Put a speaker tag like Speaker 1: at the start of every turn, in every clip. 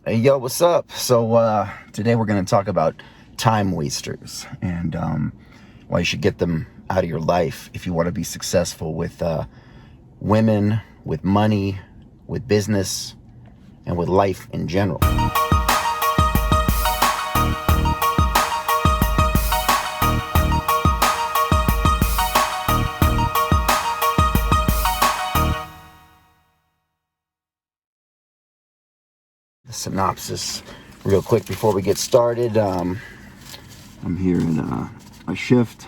Speaker 1: Hey, yo, what's up? So today we're going to talk about time wasters and why you should get them out of your life if you want to be successful with women, with money, with business, and with life in general. The synopsis real quick before we get started. I'm here in a shift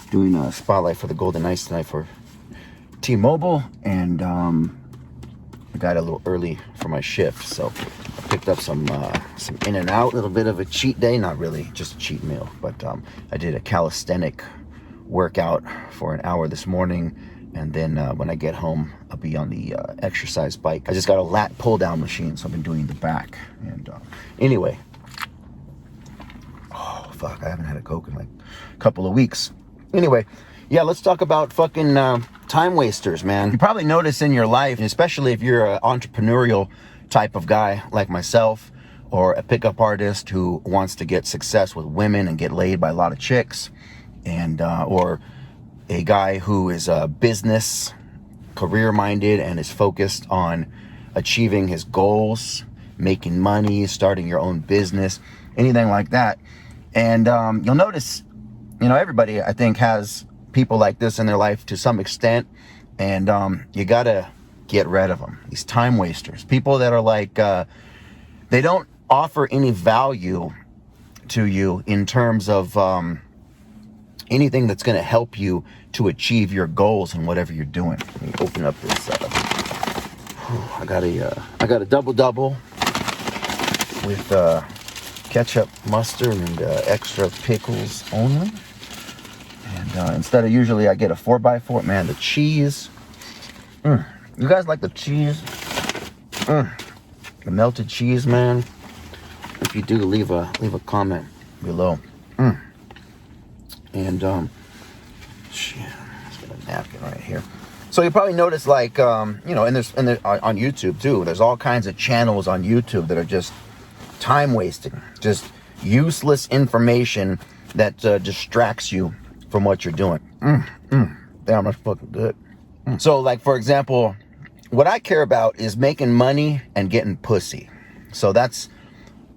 Speaker 1: doing a spotlight for the Golden Knights tonight for T-Mobile, and I got a little early for my shift, so I picked up some In-N-Out, a little bit of a cheat day, not really, just a cheat meal, but I did a calisthenic workout for an hour this morning, and then when I get home, I'll be on the exercise bike. I just got a lat pull-down machine, so I've been doing the back, and anyway, oh, fuck, I haven't had a Coke in like a couple of weeks. Anyway, yeah, let's talk about fucking time wasters, man. You probably notice in your life, especially if you're an entrepreneurial type of guy like myself, or a pickup artist who wants to get success with women and get laid by a lot of chicks, and or a guy who is business, career-minded, and is focused on achieving his goals, making money, starting your own business, anything like that. And you'll notice, everybody, I think, has people like this in their life to some extent, and you gotta get rid of them. These time wasters, people that are like, they don't offer any value to you in terms of anything that's gonna help you to achieve your goals and whatever you're doing. Let me open up this. I got a double with ketchup, mustard, and extra pickles only. And instead of usually I get a 4x4, man, the cheese. You guys like the cheese? The melted cheese, man. If you do, leave a comment below. And shit, let's get a napkin right here. So you probably notice, like, and there's on YouTube too. There's all kinds of channels on YouTube that are just time wasting, just useless information that distracts you from what you're doing. Damn, that's fucking good. So, like, for example, what I care about is making money and getting pussy. So that's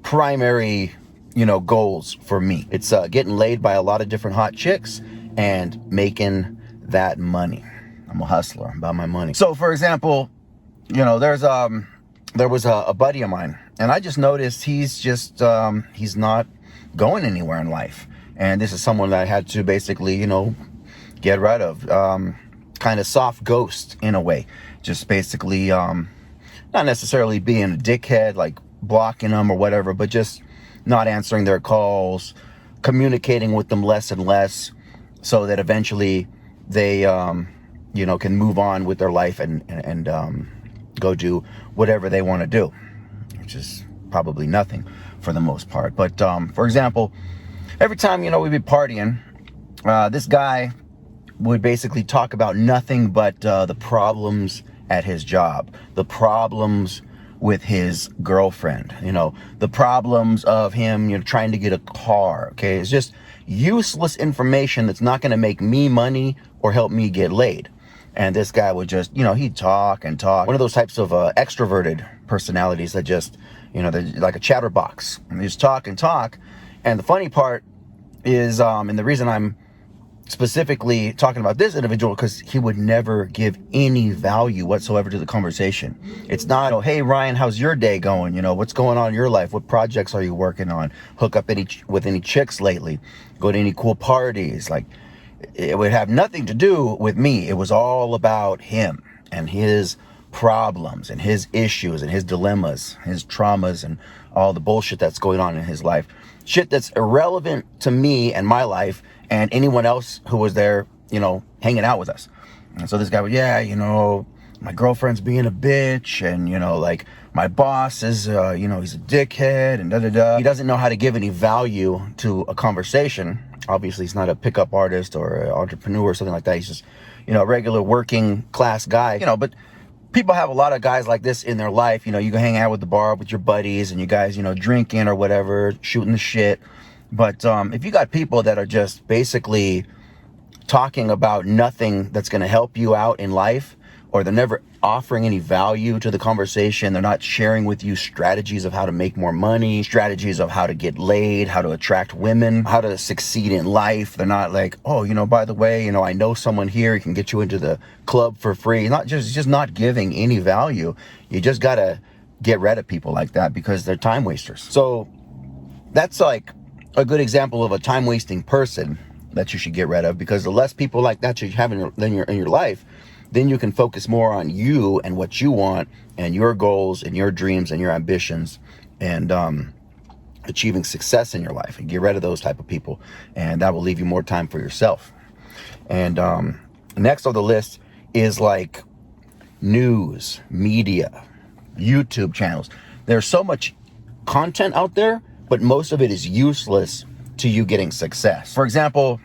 Speaker 1: primary, goals for me. It's getting laid by a lot of different hot chicks and making that money. I'm a hustler. I'm about my money. So, for example, there was a buddy of mine, and I just noticed he's not going anywhere in life. And this is someone that I had to basically, get rid of. Kind of soft ghost in a way. Just basically, not necessarily being a dickhead, like blocking them or whatever, but just not answering their calls, communicating with them less and less, so that eventually they, can move on with their life and go do whatever they want to do, which is probably nothing for the most part. But for example, every time, we'd be partying, this guy would basically talk about nothing but the problems at his job, the problems with his girlfriend, the problems of him, trying to get a car. Okay, it's just useless information that's not going to make me money or help me get laid. And this guy would just, he'd talk and talk. One of those types of extroverted personalities that just, they're like a chatterbox. And they just talk and talk. And the funny part is, and the reason I'm specifically talking about this individual, because he would never give any value whatsoever to the conversation. It's not, hey Ryan, how's your day going? What's going on in your life? What projects are you working on? Hook up with any chicks lately? Go to any cool parties? Like, it would have nothing to do with me. It was all about him and his problems and his issues and his dilemmas, his traumas, and all the bullshit that's going on in his life. Shit that's irrelevant to me and my life and anyone else who was there, hanging out with us. And so this guy would, my girlfriend's being a bitch, and, like, my boss is, he's a dickhead, and da-da-da. He doesn't know how to give any value to a conversation. Obviously, he's not a pickup artist or an entrepreneur or something like that. He's just, a regular working class guy, but people have a lot of guys like this in their life. You know, you can hang out with the bar with your buddies and you guys, you know, drinking or whatever, shooting the shit. But if you got people that are just basically talking about nothing that's going to help you out in life, or they're never offering any value to the conversation, they're not sharing with you strategies of how to make more money, strategies of how to get laid, how to attract women, how to succeed in life. They're not like, oh, you know, by the way, you know, I know someone here who can get you into the club for free. Not just not giving any value. You just got to get rid of people like that because they're time wasters. So that's like a good example of a time wasting person that you should get rid of, because the less people like that you have in your life, then you can focus more on you and what you want and your goals and your dreams and your ambitions and achieving success in your life, and get rid of those type of people, and that will leave you more time for yourself. And next on the list is like news, media, YouTube channels. There's so much content out there, but most of it is useless to you getting success. For example,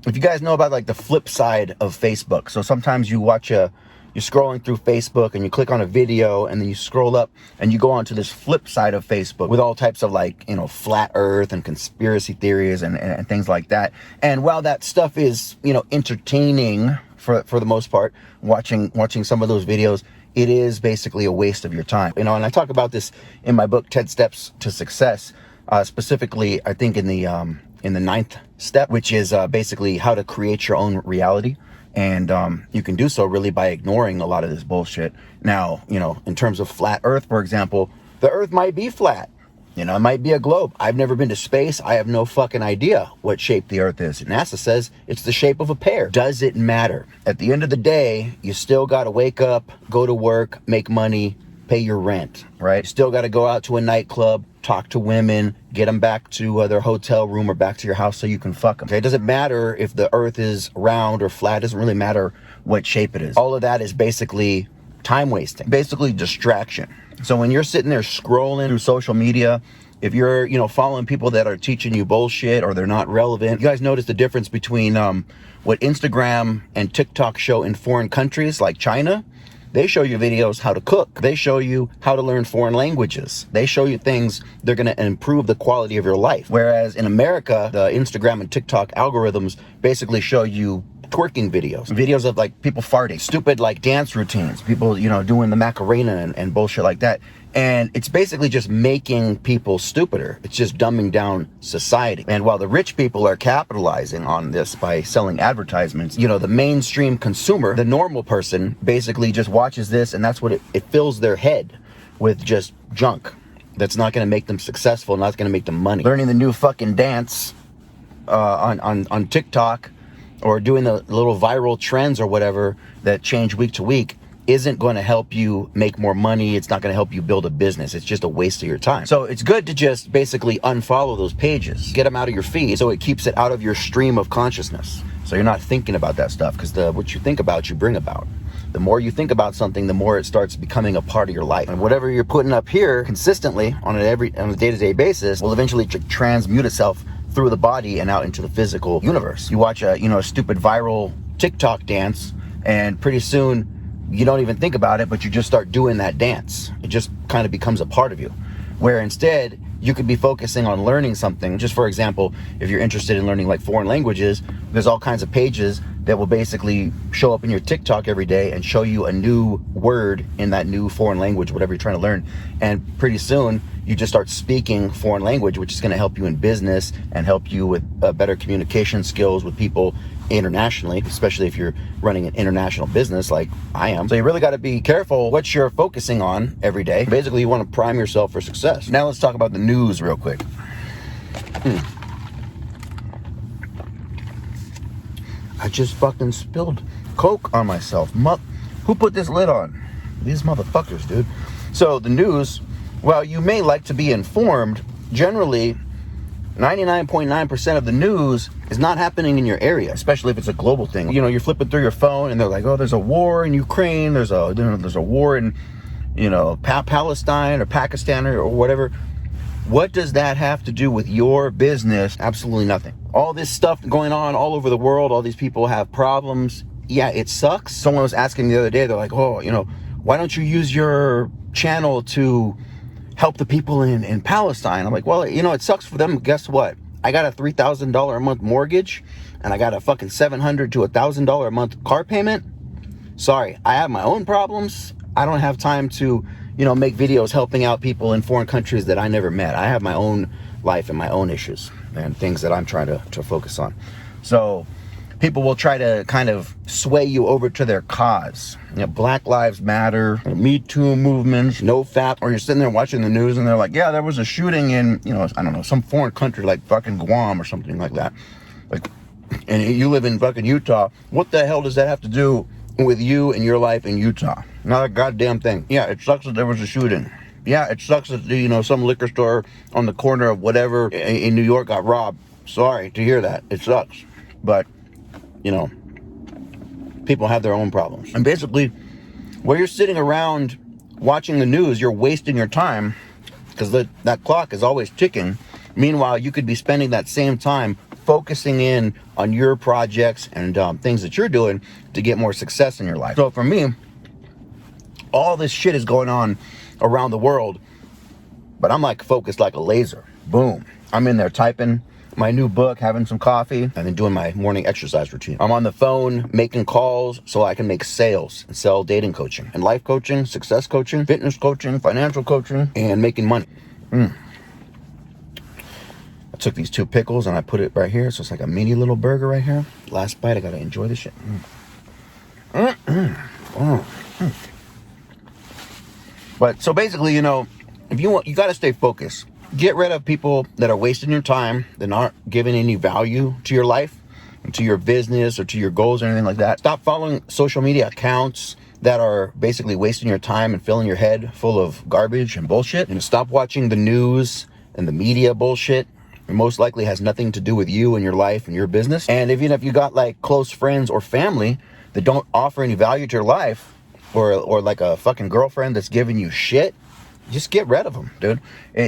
Speaker 1: if you guys know about like the flip side of Facebook. So sometimes you're scrolling through Facebook and you click on a video and then you scroll up and you go onto this flip side of Facebook with all types of like, you know, flat earth and conspiracy theories and things like that. And while that stuff is, you know, entertaining for the most part, watching some of those videos, it is basically a waste of your time. You know, and I talk about this in my book, 10 Steps to Success, specifically, I think in the 9th step, which is basically how to create your own reality. And you can do so really by ignoring a lot of this bullshit. Now, you know, in terms of flat earth, for example, the earth might be flat. You know, it might be a globe. I've never been to space. I have no fucking idea what shape the earth is. NASA says it's the shape of a pear. Does it matter? At the end of the day, you still got to wake up, go to work, make money, pay your rent, right? Still got to go out to a nightclub, talk to women, get them back to their hotel room or back to your house so you can fuck them. Okay? It doesn't matter if the earth is round or flat. It doesn't really matter what shape it is. All of that is basically time wasting, basically distraction. So when you're sitting there scrolling through social media, if you're, you know, following people that are teaching you bullshit or they're not relevant, you guys notice the difference between what Instagram and TikTok show in foreign countries like China? They show you videos how to cook. They show you how to learn foreign languages. They show you things they're going to improve the quality of your life. Whereas in America, the Instagram and TikTok algorithms basically show you twerking videos of like people farting, stupid like dance routines, people, you know, doing the Macarena and bullshit like that. And it's basically just making people stupider. It's just dumbing down society. And while the rich people are capitalizing on this by selling advertisements, you know, the mainstream consumer, the normal person, basically just watches this, and that's what it fills their head with, just junk that's not going to make them successful, not going to make them money. Learning the new fucking dance on TikTok, or doing the little viral trends or whatever that change week to week, isn't going to help you make more money. It's not going to help you build a business. It's just a waste of your time. So it's good to just basically unfollow those pages, get them out of your feed, so it keeps it out of your stream of consciousness. So you're not thinking about that stuff, because what you think about, you bring about. The more you think about something, the more it starts becoming a part of your life. And whatever you're putting up here consistently on a day-to-day basis will eventually transmute itself through the body and out into the physical universe. You watch a stupid viral TikTok dance, and pretty soon you don't even think about it, but you just start doing that dance. It just kind of becomes a part of you. Where instead, you could be focusing on learning something. Just for example, if you're interested in learning like foreign languages, there's all kinds of pages that will basically show up in your TikTok every day and show you a new word in that new foreign language, whatever you're trying to learn. And pretty soon, you just start speaking foreign language, which is going to help you in business and help you with better communication skills with people internationally, especially if you're running an international business like I am. So you really got to be careful what you're focusing on every day. Basically, you want to prime yourself for success. Now let's talk about the news real quick. I just fucking spilled Coke on myself. Who put this lid on? These motherfuckers, dude. So the news, well, you may like to be informed. Generally, 99.9% of the news is not happening in your area, especially if it's a global thing. You know, you're flipping through your phone and they're like, oh, there's a war in Ukraine. There's a war in, Palestine or Pakistan or whatever. What does that have to do with your business? Absolutely nothing. All this stuff going on all over the world, all these people have problems. Yeah, it sucks. Someone was asking the other day, they're like, oh, why don't you use your channel to help the people in Palestine? I'm like, well, you know, it sucks for them. Guess what? I got a $3,000 a month mortgage, and I got a fucking $700 to $1,000 a month car payment. Sorry, I have my own problems. I don't have time to, you know, make videos helping out people in foreign countries that I never met. I have my own life and my own issues and things that I'm trying to focus on. So people will try to kind of sway you over to their cause. You know, Black Lives Matter, Me Too movements, no fap, or you're sitting there watching the news and they're like, yeah, there was a shooting in, you know, I don't know, some foreign country like fucking Guam or something like that. Like, and you live in fucking Utah. What the hell does that have to do with you and your life in Utah? Not a goddamn thing. Yeah, it sucks that there was a shooting. Yeah, it sucks that, you know, some liquor store on the corner of whatever in New York got robbed. Sorry to hear that. It sucks. But, you know, people have their own problems. And basically, while you're sitting around watching the news, you're wasting your time because that clock is always ticking. Meanwhile, you could be spending that same time focusing in on your projects and things that you're doing to get more success in your life. So for me, all this shit is going on around the world, but I'm like focused like a laser. Boom. I'm in there typing my new book, having some coffee, and then doing my morning exercise routine. I'm on the phone making calls so I can make sales and sell dating coaching and life coaching, success coaching, fitness coaching, financial coaching, and making money. I took these 2 pickles and I put it right here, so it's like a mini little burger right here. Last bite, I gotta enjoy this shit. But so basically, you know, if you want, you gotta stay focused. Get rid of people that are wasting your time, that aren't giving any value to your life, to your business, or to your goals or anything like that. Stop following social media accounts that are basically wasting your time and filling your head full of garbage and bullshit. And stop watching the news and the media bullshit. It most likely has nothing to do with you and your life and your business. And even if you got like close friends or family that don't offer any value to your life, or like a fucking girlfriend that's giving you shit, just get rid of them, dude.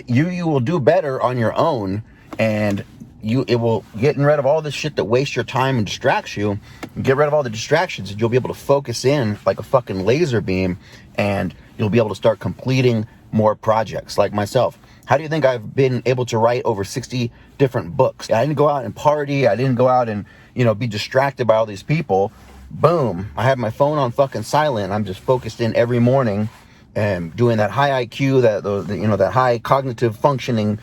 Speaker 1: You will do better on your own, and it will getting rid of all this shit that wastes your time and distracts you. Get rid of all the distractions, and you'll be able to focus in like a fucking laser beam, and you'll be able to start completing more projects. Like myself, how do you think I've been able to write over 60 different books? I didn't go out and party. I didn't go out and, you know, be distracted by all these people. Boom, I have my phone on fucking silent. I'm just focused in every morning and doing that high IQ, that high cognitive functioning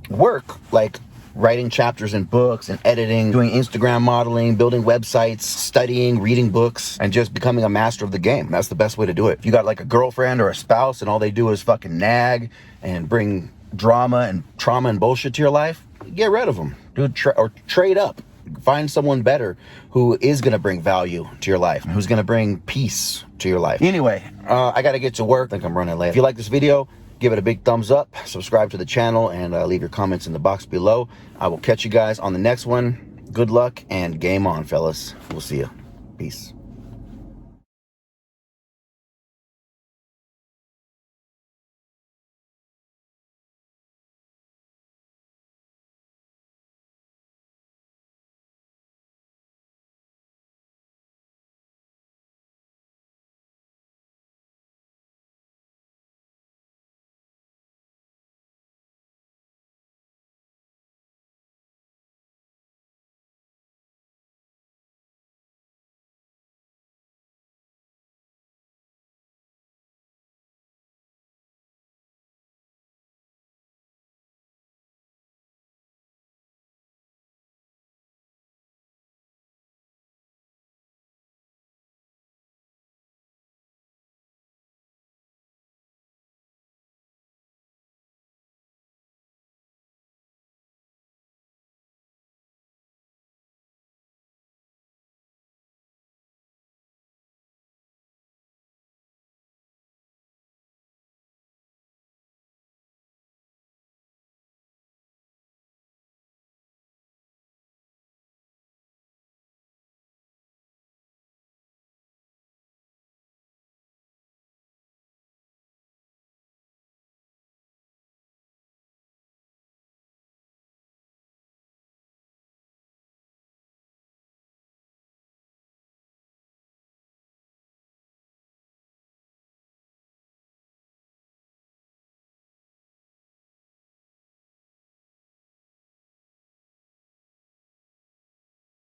Speaker 1: work, like writing chapters in books and editing, doing Instagram modeling, building websites, studying, reading books, and just becoming a master of the game. That's the best way to do it. If you got like a girlfriend or a spouse and all they do is fucking nag and bring drama and trauma and bullshit to your life, get rid of them, dude, or trade up. Find someone better who is going to bring value to your life, who's going to bring peace to your life. Anyway, I got to get to work. I think I'm running late. If you like this video, give it a big thumbs up, subscribe to the channel, and leave your comments in the box below. I will catch you guys on the next one. Good luck and game on, fellas. We'll see you. Peace.